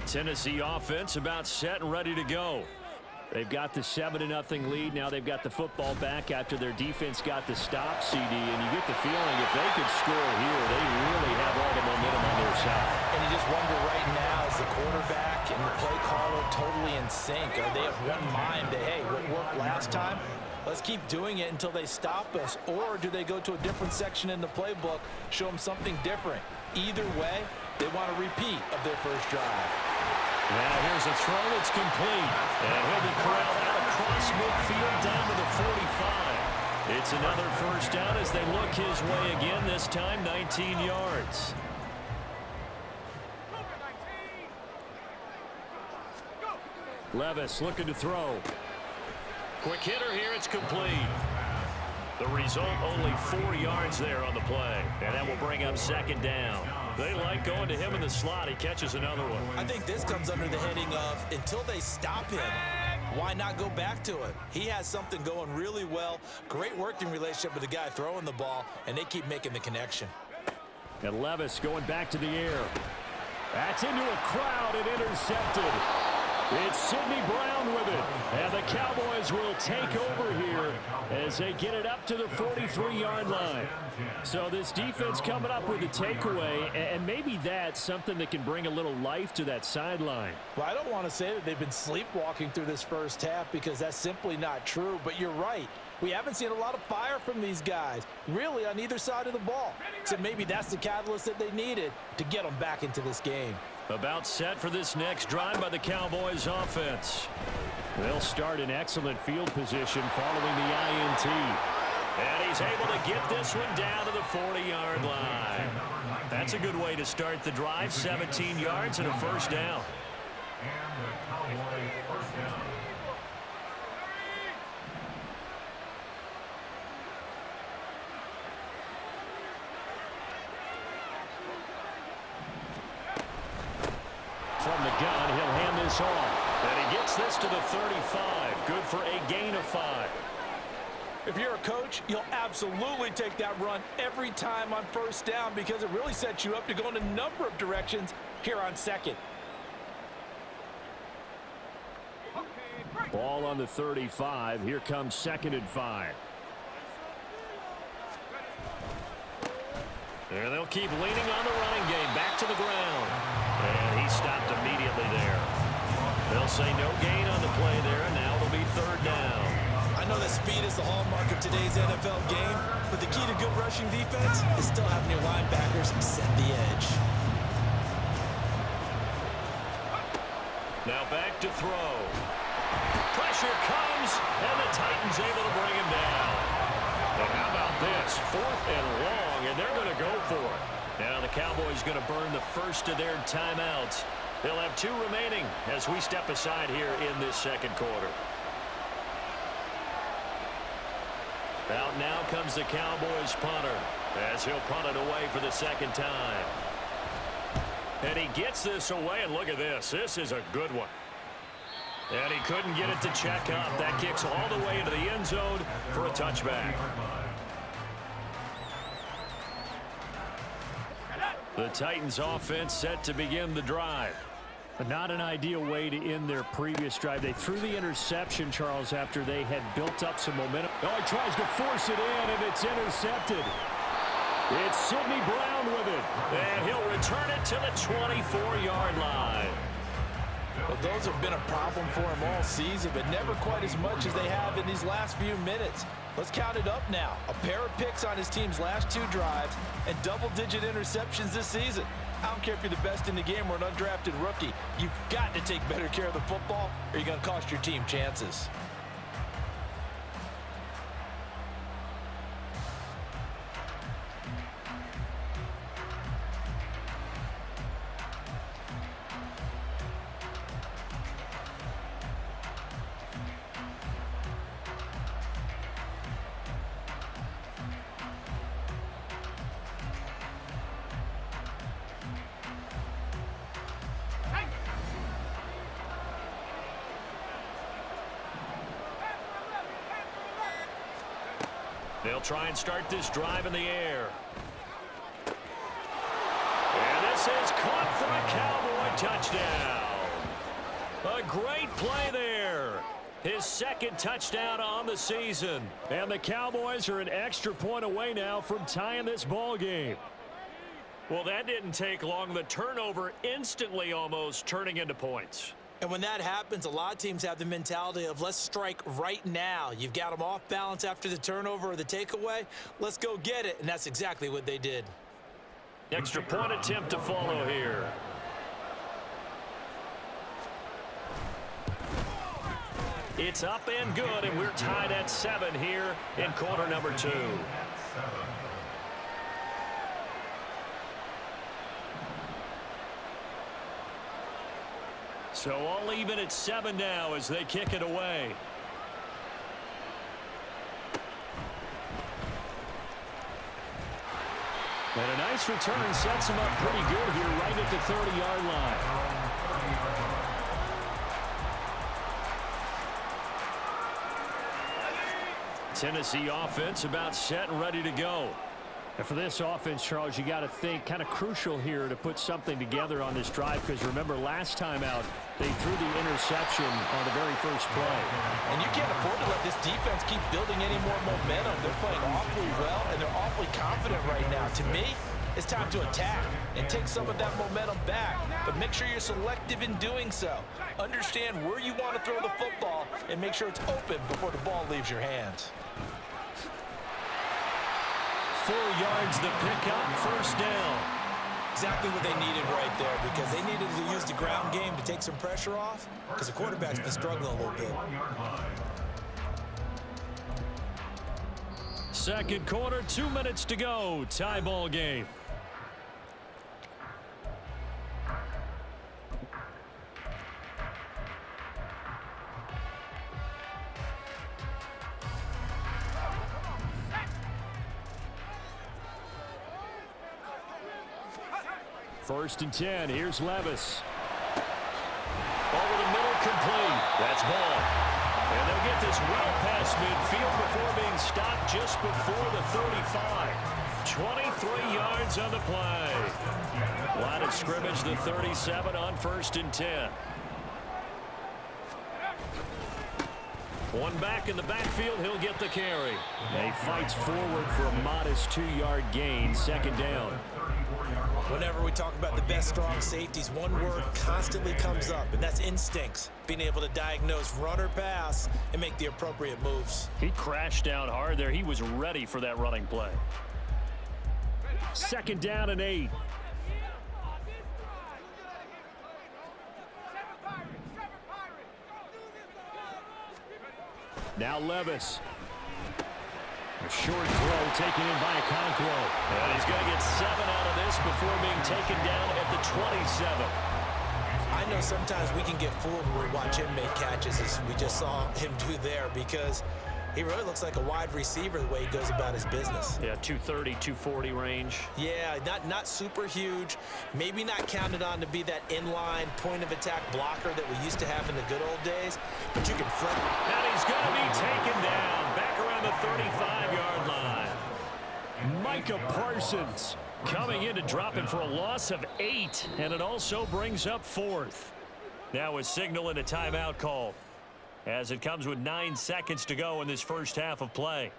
Tennessee offense about set and ready to go. They've got the 7-0 lead. Now they've got the football back after their defense got the stop, CD. And you get the feeling if they could score here, they really have all the momentum on their side. And you just wonder right now, is the quarterback and the play caller totally in sync? Are they of one mind that, hey, what worked last time? Let's keep doing it until they stop us. Or do they go to a different section in the playbook, show them something different? Either way, they want a repeat of their first drive. Now here's a throw that's complete. And he'll be corralled out across midfield down to the 45. It's another first down as they look his way again, this time 19 yards. Levis looking to throw. Quick hitter here, it's complete. The result, only 4 yards there on the play. And that will bring up second down. They like going to him in the slot. He catches another one. I think this comes under the heading of until they stop him, why not go back to it? He has something going really well. Great working relationship with the guy throwing the ball, and they keep making the connection. And Levis going back to the air. That's into a crowd and intercepted. It's Sidney Brown with it. And the Cowboys will take over here as they get it up to the 43-yard line. So this defense coming up with a takeaway, and maybe that's something that can bring a little life to that sideline. Well, I don't want to say that they've been sleepwalking through this first half because that's simply not true, but you're right. We haven't seen a lot of fire from these guys, really on either side of the ball. So maybe that's the catalyst that they needed to get them back into this game. About set for this next drive by the Cowboys offense. They'll start in excellent field position following the INT. And he's able to get this one down to the 40-yard line. That's a good way to start the drive, 17 yards and a first down. From the gun, he'll hand this off. And he gets this to the 35. Good for a gain of 5. If you're a coach, you'll absolutely take that run every time on first down because it really sets you up to go in a number of directions here on second. Ball on the 35. Here comes 2nd and 5. And they'll keep leaning on the running game. Back to the ground. And he stopped immediately there. They'll say no gain on the play there, and now it'll be 3rd down. I know that speed is the hallmark of today's NFL game, but the key to good rushing defense is still having your linebackers set the edge. Now back to throw. Pressure comes, and the Titans able to bring him down. And how about this? 4th and long, and they're going to go for it. Now the Cowboys going to burn the first of their timeouts. They'll have 2 remaining as we step aside here in this second quarter. Out now comes the Cowboys punter as he'll punt it away for the 2nd time. And he gets this away, and look at this. This is a good one. And he couldn't get it to check up. That kicks all the way into the end zone for a touchback. The Titans offense set to begin the drive. But not an ideal way to end their previous drive. They threw the interception, Charles, after they had built up some momentum. Oh, he tries to force it in, and it's intercepted. It's Sidney Brown with it. And he'll return it to the 24-yard line. Well, those have been a problem for him all season, but never quite as much as they have in these last few minutes. Let's count it up now. A pair of picks on his team's last 2 drives and double-digit interceptions this season. I don't care if you're the best in the game or an undrafted rookie. You've got to take better care of the football or you're going to cost your team chances. They'll try and start this drive in the air. And this is caught for a Cowboy touchdown. A great play there. His second touchdown on the season. And the Cowboys are an extra point away now from tying this ball game. Well, that didn't take long. The turnover instantly almost turning into points. And when that happens, a lot of teams have the mentality of let's strike right now. You've got them off balance after the turnover or the takeaway. Let's go get it. And that's exactly what they did. Extra point attempt to follow here. It's up and good, and we're tied at 7 here in quarter number 2. So all even at 7 now as they kick it away. And a nice return sets him up pretty good here right at the 30-yard line. Tennessee offense about set and ready to go. And for this offense, Charles, you got to think kind of crucial here to put something together on this drive, because remember last time out they threw the interception on the very first play. And you can't afford to let this defense keep building any more momentum. They're playing awfully well, and they're awfully confident right now. To me, it's time to attack and take some of that momentum back, but make sure you're selective in doing so. Understand where you want to throw the football and make sure it's open before the ball leaves your hands. 4 yards the pickup, first down. Exactly what they needed right there, because they needed to use the ground game to take some pressure off, because the quarterback's been struggling a little bit. Second quarter, 2 minutes to go. Tie ball game. First and 10. Here's Levis. Over the middle, complete. That's ball. And they'll get this well past midfield before being stopped just before the 35. 23 yards on the play. Line of scrimmage, the 37 on first and 10. One back in the backfield, he'll get the carry. He fights forward for a modest 2-yard gain, second down. Whenever we talk about the best strong safeties, one word constantly comes up, and that's instincts. Being able to diagnose run or pass and make the appropriate moves. He crashed down hard there. He was ready for that running play. Second down and 8. Now Levis. A short throw taken in by Okonkwo. And he's going to get 7 out of this before being taken down at the 27. I know sometimes we can get fooled when we watch him make catches, as we just saw him do there, because he really looks like a wide receiver the way he goes about his business. Yeah, 230, 240 range. Yeah, not super huge. Maybe not counted on to be that inline point-of-attack blocker that we used to have in the good old days, but you can flip. And he's going to be taken down back around the 35-yard line. Micah Parsons coming in to drop it for a loss of 8, and it also brings up 4th. Now a signal and a timeout call, as it comes with 9 seconds to go in this first half of play.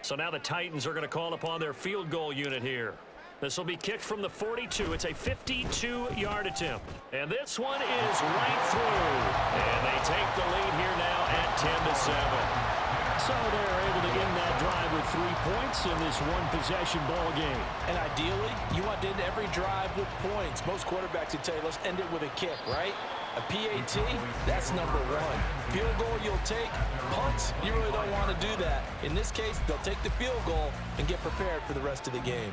So now the Titans are going to call upon their field goal unit here. This will be kicked from the 42. It's a 52-yard attempt. And this one is right through. And they take the lead here now at 10-7. So they're able to end that drive with 3 points in this one-possession ball game. And ideally, you want to end every drive with points. Most quarterbacks would tell you, let's end it with a kick, right? A PAT, that's number 1. Field goal you'll take. Punts, you really don't want to do that. In this case, they'll take the field goal and get prepared for the rest of the game.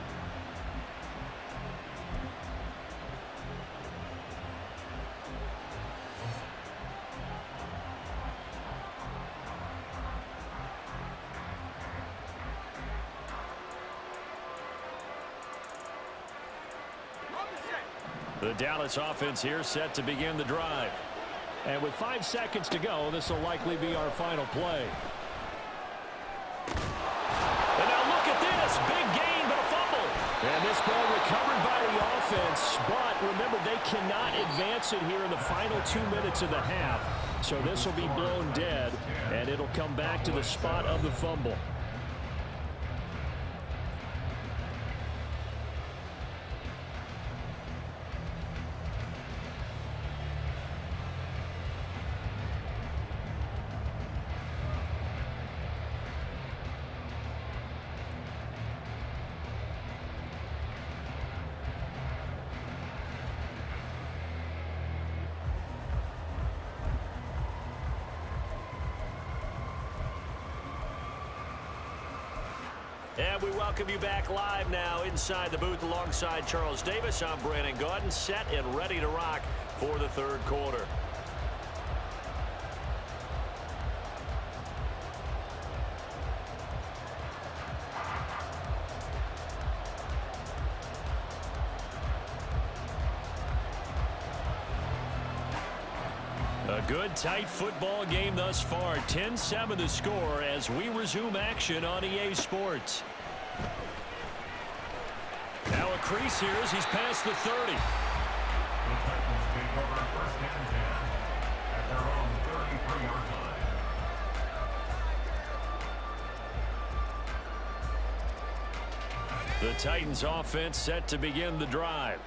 The Dallas offense here set to begin the drive. And with 5 seconds to go, this will likely be our final play. And now look at this. Big gain, but a fumble. And this ball recovered by the offense, but remember, they cannot advance it here in the final 2 minutes of the half. So this will be blown dead, and it'll come back to the spot of the fumble. And we welcome you back live now inside the booth alongside Charles Davis. I'm Brandon Gaudin, set and ready to rock for the third quarter. A good, tight football game thus far. 10-7 the score as we resume action on EA Sports. Now a crease here as he's past the 30. The Titans offense set to begin the drive.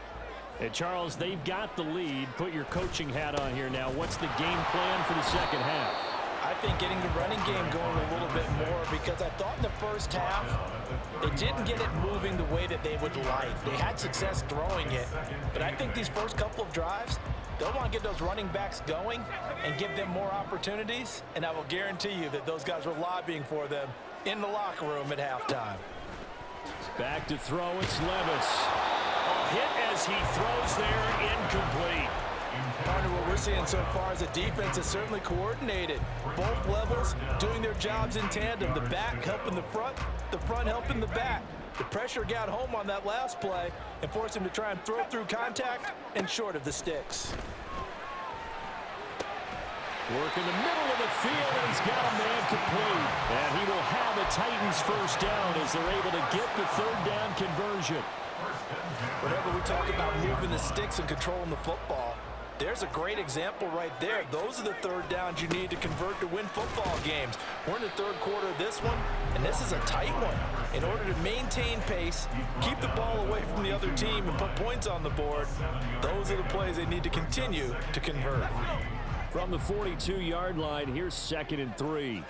And Charles, they've got the lead. Put your coaching hat on here now. What's the game plan for the second half? I think getting the running game going a little bit more, because I thought in the first half they didn't get it moving the way that they would like. They had success throwing it, but I think these first couple of drives, they'll want to get those running backs going and give them more opportunities, and I will guarantee you that those guys were lobbying for them in the locker room at halftime. Back to throw, it's Levis. A hit as he throws there, incomplete. Partner, what we're seeing so far is a defense is certainly coordinated. Both levels doing their jobs in tandem. The back helping the front helping the back. The pressure got home on that last play and forced him to try and throw through contact and short of the sticks. Work in the middle of the field, and he's got a man complete. And he will have a Titans first down as they're able to get the third down conversion. Whenever we talk about moving the sticks and controlling the football, there's a great example right there. Those are the third downs you need to convert to win football games. We're in the third quarter of this one, and this is a tight one. In order to maintain pace, keep the ball away from the other team, and put points on the board, those are the plays they need to continue to convert. From the 42-yard line, here's 2nd and 3.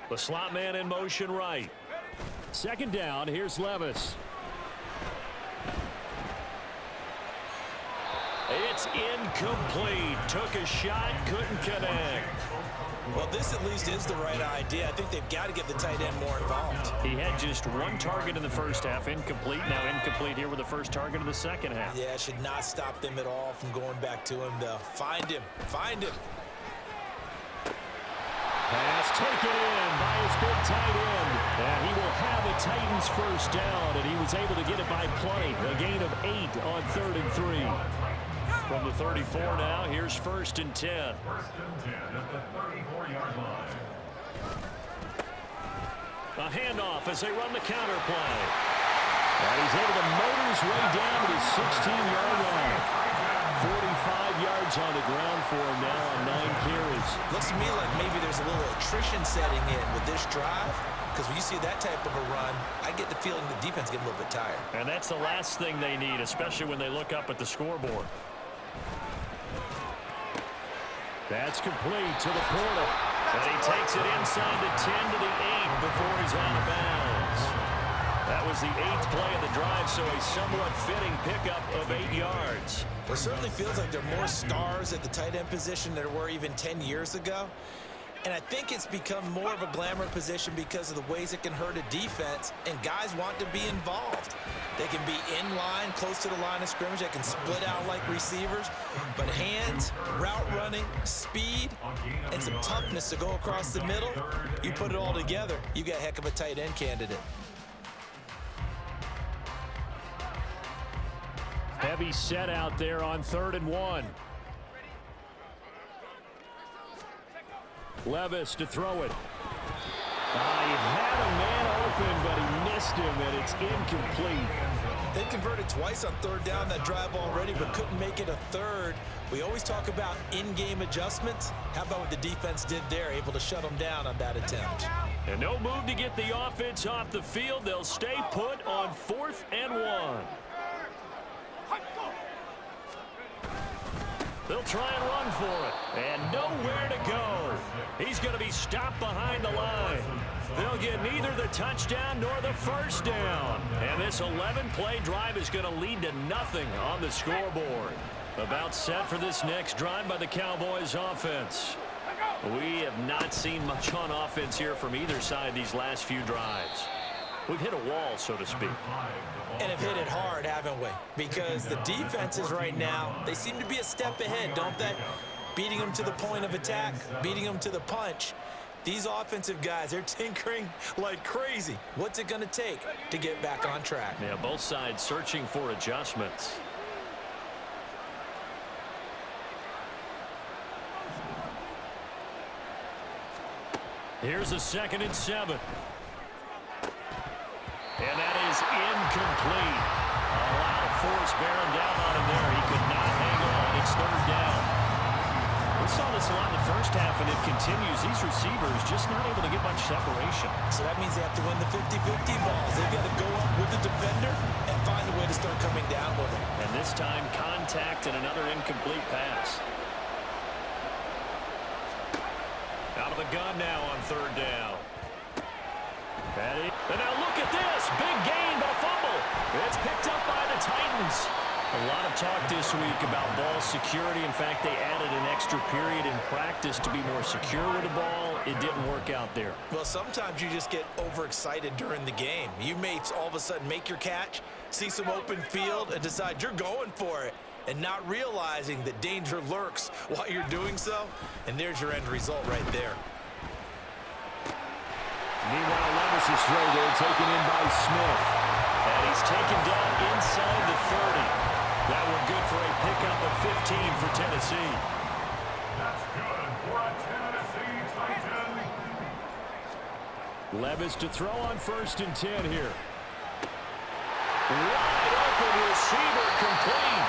The slot man in motion right. 2nd down, here's Levis. It's incomplete. Took a shot, couldn't connect. Well, this at least is the right idea. I think they've got to get the tight end more involved. He had just one target in the first half, incomplete. Now incomplete here with the first target of the second half. Yeah, it should not stop them at all from going back to him, though. Find him. Find him. Pass taken in by his big tight end. And he will have a Titans first down, and he was able to get it by play. A gain of 8 on 3rd and 3. From the 34 now, here's 1st and 10. 1st and 10 at the 34-yard line. A handoff as they run the counter play. And he's able to motor his way down to the 16-yard line. 45 yards on the ground for him now on 9 carries. Looks to me like maybe there's a little attrition setting in with this drive, because when you see that type of a run, I get the feeling the defense getting a little bit tired. And that's the last thing they need, especially when they look up at the scoreboard. That's complete to the Porter. And he takes it inside the 10 to the 8 before he's out of bounds. That was the 8th play of the drive, so a somewhat fitting pickup of 8 yards. It certainly feels like there are more stars at the tight end position than there were even 10 years ago. And I think it's become more of a glamour position because of the ways it can hurt a defense, and guys want to be involved. They can be in line, close to the line of scrimmage. They can split out like receivers. But hands, route running, speed, and some toughness to go across the middle, you put it all together, you got a heck of a tight end candidate. Heavy set out there on 3rd and 1. Levis to throw it. He had a man open, but he missed him, and it's incomplete. They converted twice on third down that drive already, but couldn't make it a third. We always talk about in-game adjustments. How about what the defense did there, able to shut them down on that attempt? And no move to get the offense off the field. They'll stay put on 4th and 1. They'll try and run for it. And nowhere to go. He's going to be stopped behind the line. They'll get neither the touchdown nor the first down. And this 11-play drive is going to lead to nothing on the scoreboard. About set for this next drive by the Cowboys offense. We have not seen much on offense here from either side these last few drives. We've hit a wall, so to speak. And have hit it hard, haven't we? Because the defenses right now, they seem to be a step ahead, don't they? Beating them to the point of attack, beating them to the punch. These offensive guys, they're tinkering like crazy. What's it going to take to get back on track? Yeah, both sides searching for adjustments. Here's a 2nd and 7. And that is incomplete. A lot of force bearing down on him there. He could not hang on. It's 3rd down. We saw this a lot in the first half, and it continues. These receivers just not able to get much separation. So that means they have to win the 50-50 balls. They've got to go up with the defender and find a way to start coming down with him. And this time, contact and another incomplete pass. Out of the gun now on 3rd down. And now look at this. Big gain, but a fumble. It's picked up by the Titans. A lot of talk this week about ball security. In fact, they added an extra period in practice to be more secure with the ball. It didn't work out there. Well, sometimes you just get overexcited during the game. You may all of a sudden make your catch, see some open field, and decide you're going for it, and not realizing that danger lurks while you're doing so. And there's your end result right there. Meanwhile, Levis's throw there taken in by Smith. And he's taken down inside the 30. That one good for a pickup of 15 for Tennessee. That's good for a Tennessee Titan. Levis to throw on 1st and 10 here. Wide open receiver complete.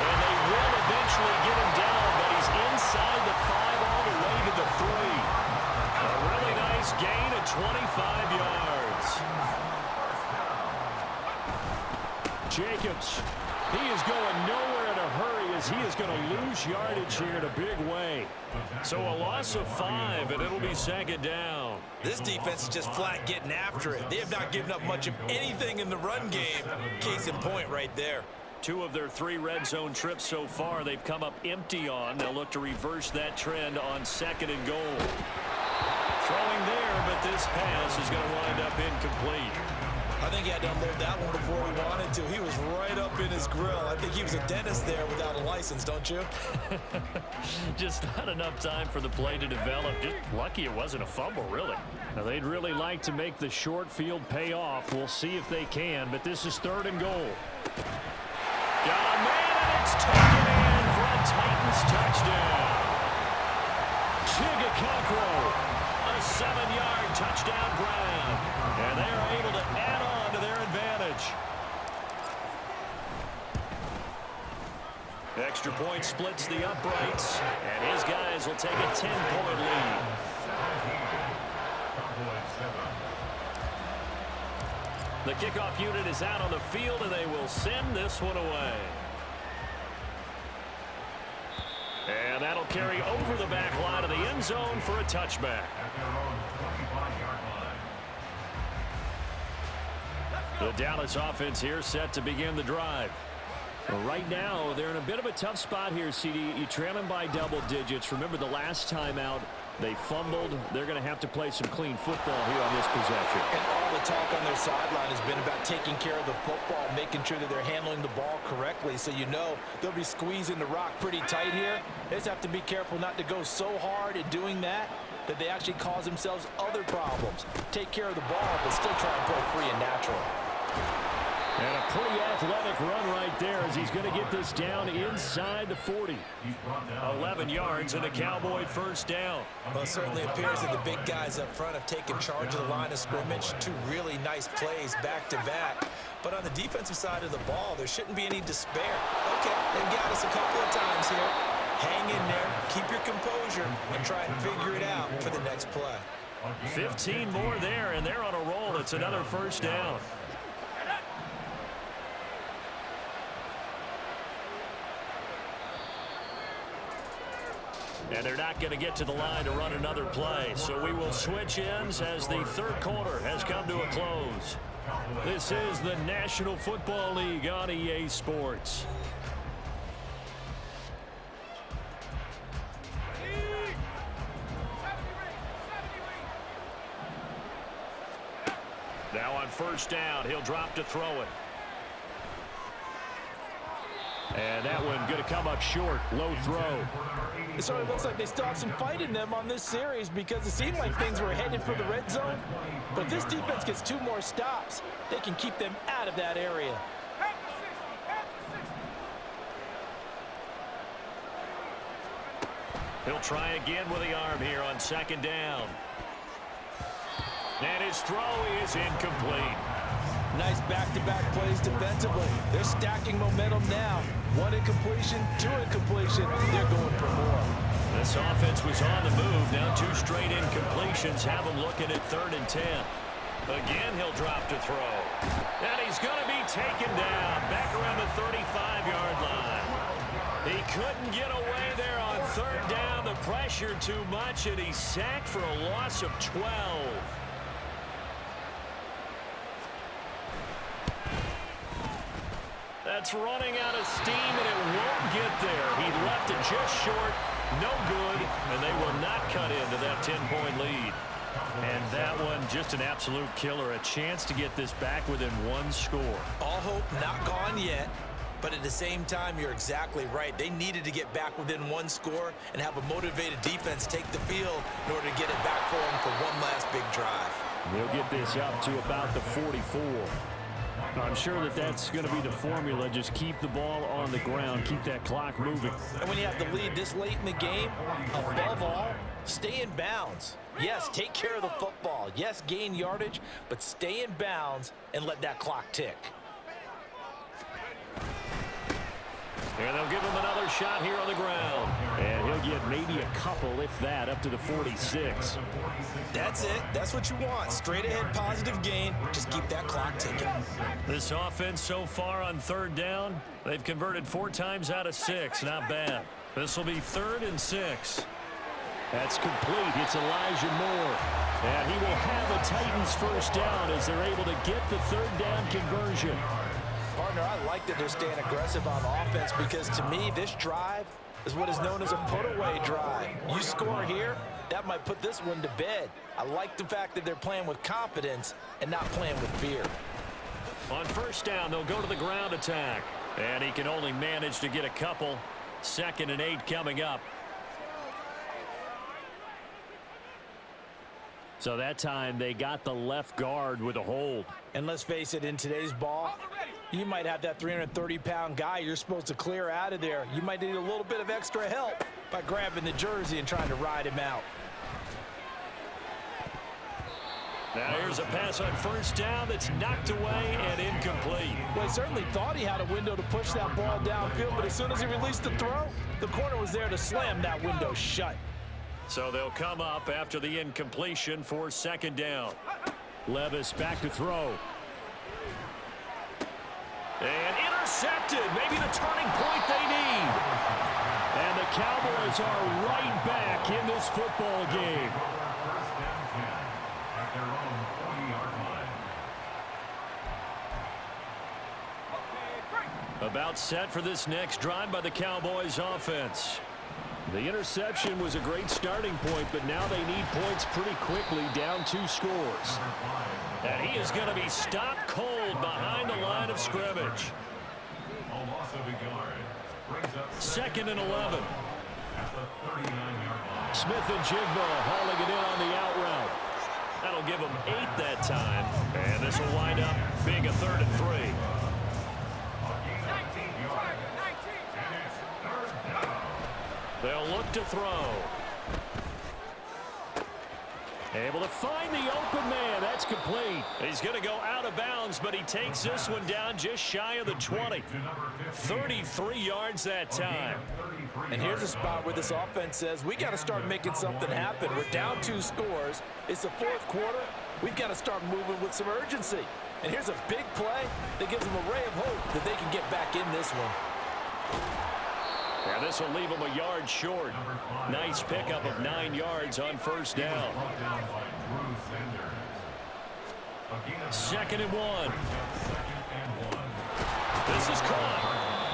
And they will eventually get him down, but he's inside the 5 all the way to the 3. A really nice gain of 25 yards. Jacobs. He is going nowhere in a hurry as he is going to lose yardage here in a big way. So a loss of 5, and it'll be 2nd down. This defense is just flat getting after it. They have not given up much of anything in the run game. Case in point right there. 2 of their 3 red zone trips so far they've come up empty on. They'll look to reverse that trend on 2nd and goal. Throwing there, but this pass is going to wind up incomplete. I think he had to unload that one before he wanted to. He was right up in his grill. I think he was a dentist there without a license, don't you? Just not enough time for the play to develop. Just lucky it wasn't a fumble, really. Now, they'd really like to make the short field pay off. We'll see if they can, but this is 3rd and goal. Got a man, and it's taken in for a Titans touchdown. Chigakakro. A 7-yard touchdown grab. And they are able to add on to their advantage. Extra point splits the uprights, and his guys will take a 10-point lead. The kickoff unit is out on the field, and they will send this one away. And that'll carry over the back line of the end zone for a touchback. The Dallas offense here set to begin the drive. Well, right now, they're in a bit of a tough spot here, CD. You trail them by double digits. Remember the last time out, they fumbled. They're going to have to play some clean football here on this possession. And all the talk on their sideline has been about taking care of the football, making sure that they're handling the ball correctly. So you know they'll be squeezing the rock pretty tight here. They just have to be careful not to go so hard in doing that they actually cause themselves other problems. Take care of the ball, but still try and play free and natural. And a pretty athletic run right there as he's going to get this down inside the 40. 11 yards and a Cowboy first down. Well, it certainly appears that the big guys up front have taken charge of the line of scrimmage. Two really nice plays back-to-back. But on the defensive side of the ball, there shouldn't be any despair. Okay, they've got us a couple of times here. Hang in there, keep your composure, and try and figure it out for the next play. 15 more there, and they're on a roll. It's another first down. And they're not going to get to the line to run another play. So we will switch ends as the third quarter has come to a close. This is the National Football League on EA Sports. Now on first down, he'll drop to throw it. And that one going to come up short. Low throw. It sort of looks like they still have some fight in them on this series because it seemed like things were headed for the red zone. But if this defense gets 2 more stops, they can keep them out of that area. He'll try again with the arm here on second down. And his throw is incomplete. Nice back-to-back plays defensively. They're stacking momentum now. 1 incompletion, 2 incompletion. They're going for more. This offense was on the move. Now 2 straight incompletions have them looking at 3rd and 10. Again, he'll drop to throw. And he's going to be taken down back around the 35-yard line. He couldn't get away there on 3rd down. The pressure too much, and he's sacked for a loss of 12. That's running out of steam, and it won't get there. He left it just short, no good, and they will not cut into that 10-point lead. And that one, just an absolute killer. A chance to get this back within 1 score. All hope not gone yet, but at the same time, you're exactly right. They needed to get back within 1 score and have a motivated defense take the field in order to get it back for them for one last big drive. They'll get this up to about the 44. I'm sure that that's going to be the formula. Just keep the ball on the ground. Keep that clock moving. And when you have the lead this late in the game, above all, stay in bounds. Yes, take care of the football. Yes, gain yardage, but stay in bounds and let that clock tick. And they'll give him another shot here on the ground. And he'll get maybe a couple, if that, up to the 46. That's it. That's what you want. Straight ahead positive gain. Just keep that clock ticking. This offense so far on 3rd down, they've converted 4 times out of 6. Not bad. This will be 3rd and 6. That's complete. It's Elijah Moore. And he will have a Titans first down as they're able to get the 3rd down conversion. Partner, I like that they're staying aggressive on offense because to me, this drive is what is known as a put-away drive. You score here, that might put this one to bed. I like the fact that they're playing with confidence and not playing with fear. On first down, they'll go to the ground attack. And he can only manage to get a couple. 2nd and 8 coming up. So that time they got the left guard with a hold. And let's face it, in today's ball, you might have that 330-pound guy you're supposed to clear out of there. You might need a little bit of extra help by grabbing the jersey and trying to ride him out. Now here's a pass on first down that's knocked away and incomplete. Well, he certainly thought he had a window to push that ball downfield, but as soon as he released the throw, the corner was there to slam that window shut. So they'll come up after the incompletion for 2nd down. Levis back to throw. And intercepted. Maybe the turning point they need. And the Cowboys are right back in this football game. About set for this next drive by the Cowboys offense. The interception was a great starting point, but now they need points pretty quickly, down 2 scores. And he is going to be stopped cold behind the line of scrimmage. 2nd and 11. Smith and Jigba hauling it in on the out route. That'll give them 8 that time. And this will wind up being a 3rd and 3. They'll look to throw. Able to find the open man. That's complete. He's going to go out of bounds, but he takes this one down just shy of the 20. 33 yards that time. And here's a spot where this offense says, we got to start making something happen. We're down 2 scores. It's the 4th quarter. We've got to start moving with some urgency. And here's a big play that gives them a ray of hope that they can get back in this one. And this will leave them a yard short. Nice pickup of 9 yards on first down. 2nd and 1. This is caught.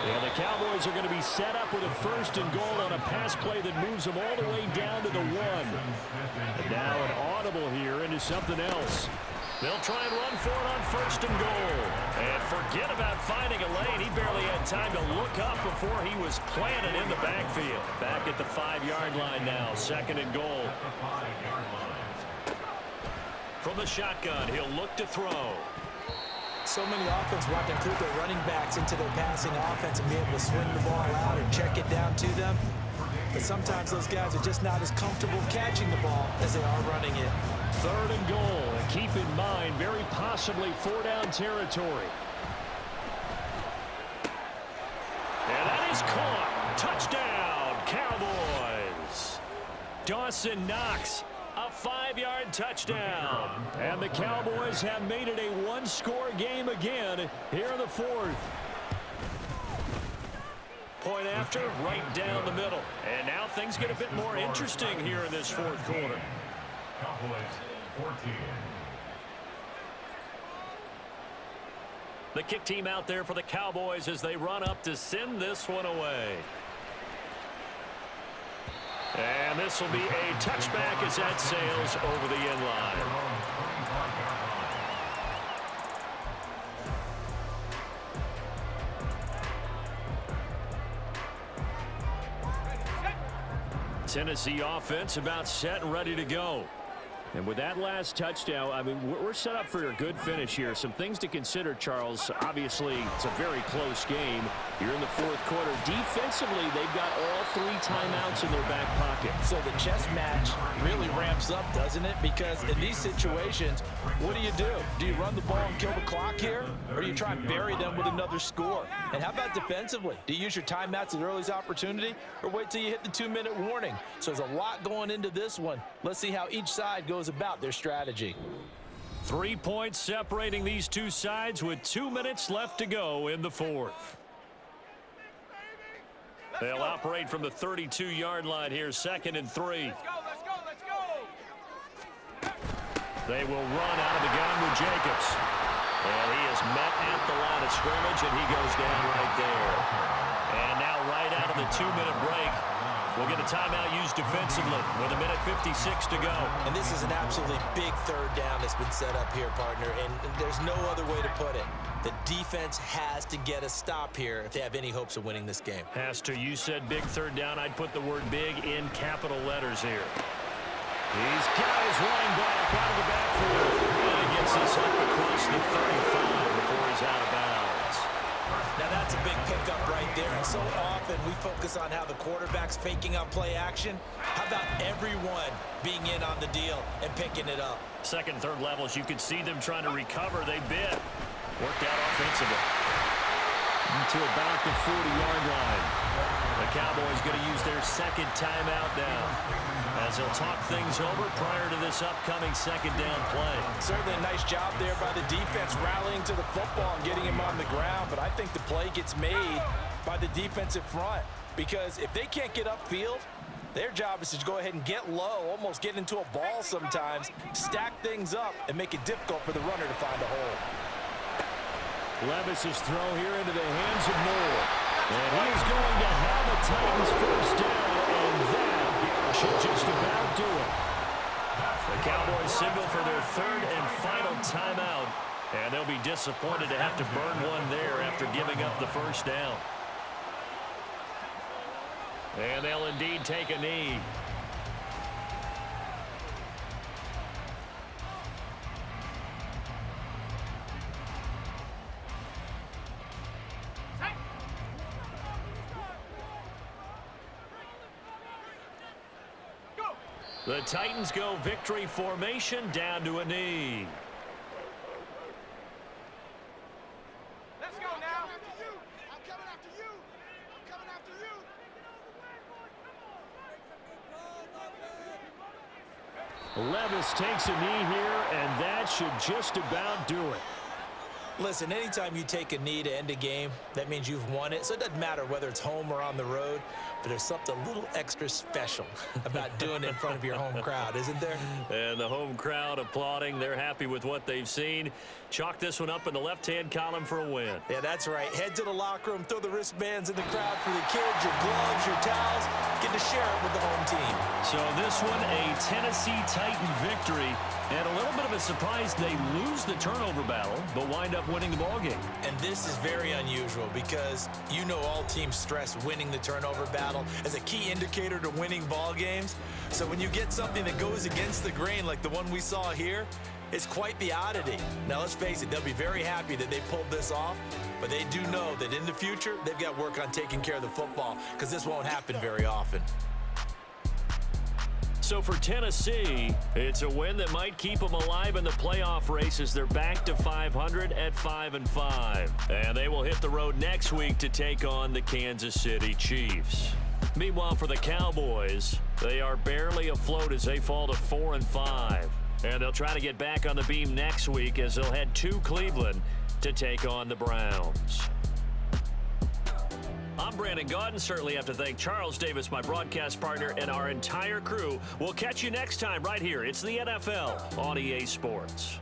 And the Cowboys are going to be set up with a 1st and goal on a pass play that moves them all the way down to the 1. And now an audible here into something else. They'll try and run for it on 1st and goal. And forget about finding a lane. He barely had time to look up before he was planted in the backfield. Back at the 5-yard line now. 2nd and goal. From the shotgun, he'll look to throw. So many offenses want to include their running backs into their passing offense and be able to swing the ball out or check it down to them. But sometimes those guys are just not as comfortable catching the ball as they are running it. 3rd and goal. And keep in mind, very possibly 4-down territory. And that is caught. Touchdown, Cowboys. Dawson Knox. A 5-yard touchdown. And the Cowboys have made it a 1-score game again here in the 4th. Point after, right down the middle. And now things get a bit more interesting here in this 4th quarter. Cowboys 14. The kick team out there for the Cowboys as they run up to send this one away. And this will be a touchback as that sails over the end line. Tennessee offense about set and ready to go. And with that last touchdown, I mean, we're set up for a good finish here. Some things to consider, Charles. Obviously, it's a very close game. You're in the 4th quarter. Defensively, they've got all 3 timeouts in their back pocket. So the chess match really ramps up, doesn't it? Because in these situations, what do? Do you run the ball and kill the clock here? Or do you try and bury them with another score? And how about defensively? Do you use your timeouts at earliest opportunity? Or wait till you hit the 2-minute warning? So there's a lot going into this one. Let's see how each side goes about their strategy. 3 points separating these two sides with 2 minutes left to go in the 4th. They'll operate from the 32-yard line here, 2nd and 3. Let's go. They will run out of the gun with Jacobs. And he is met at the line of scrimmage, and he goes down right there. And now right out of the 2-minute break, we'll get a timeout used defensively with 1:56 to go. And this is an absolutely big 3rd down that's been set up here, partner, and there's no other way to put it. The defense has to get a stop here if they have any hopes of winning this game. Has to. You said big 3rd down. I'd put the word big in capital letters here. He's got his running back out of the backfield. And he gets this up across the 35 before he's out of bounds. Now that's a big pickup right there, and so often we focus on how the quarterback's faking on play action. How about everyone being in on the deal and picking it up? 2nd, 3rd levels, you can see them trying to recover. They bit. Worked out offensively. To about the 40-yard line. The Cowboys going to use their 2nd timeout now, as they'll talk things over prior to this upcoming 2nd down play. Certainly a nice job there by the defense rallying to the football and getting him on the ground, but I think the play gets made by the defensive front, because if they can't get upfield, their job is to go ahead and get low, almost get into a ball sometimes, stack things up, and make it difficult for the runner to find a hole. Levis's throw here into the hands of Moore. And he is going to have the Titans 1st down, and that should just about do it. The Cowboys signal for their 3rd and final timeout, and they'll be disappointed to have to burn one there after giving up the 1st down. And they'll indeed take a knee. The Titans go victory formation down to a knee. Let's go now. I'm coming after you. I'm coming after you. Levis takes a knee here, and that should just about do it. Listen, anytime you take a knee to end a game, that means you've won it. So it doesn't matter whether it's home or on the road, but there's something a little extra special about doing it in front of your home crowd, isn't there? And the home crowd applauding. They're happy with what they've seen. Chalk this one up in the left-hand column for a win. Yeah, that's right. Head to the locker room, throw the wristbands in the crowd for the kids, your gloves, your towels. Get to share it with the home team. So this one, a Tennessee Titan victory. And a little bit of a surprise, they lose the turnover battle, but wind up winning the ballgame. And this is very unusual because you know all teams stress winning the turnover battle as a key indicator to winning ball games. So when you get something that goes against the grain like the one we saw here, it's quite the oddity. Now, let's face it, they'll be very happy that they pulled this off, but they do know that in the future, they've got work on taking care of the football because this won't happen very often. So for Tennessee, it's a win that might keep them alive in the playoff race as they're back to 500 at 5-5. And they will hit the road next week to take on the Kansas City Chiefs. Meanwhile, for the Cowboys, they are barely afloat as they fall to 4-5. And they'll try to get back on the beam next week as they'll head to Cleveland to take on the Browns. I'm Brandon Gaudin. Certainly have to thank Charles Davis, my broadcast partner, and our entire crew. We'll catch you next time right here. It's the NFL on EA Sports.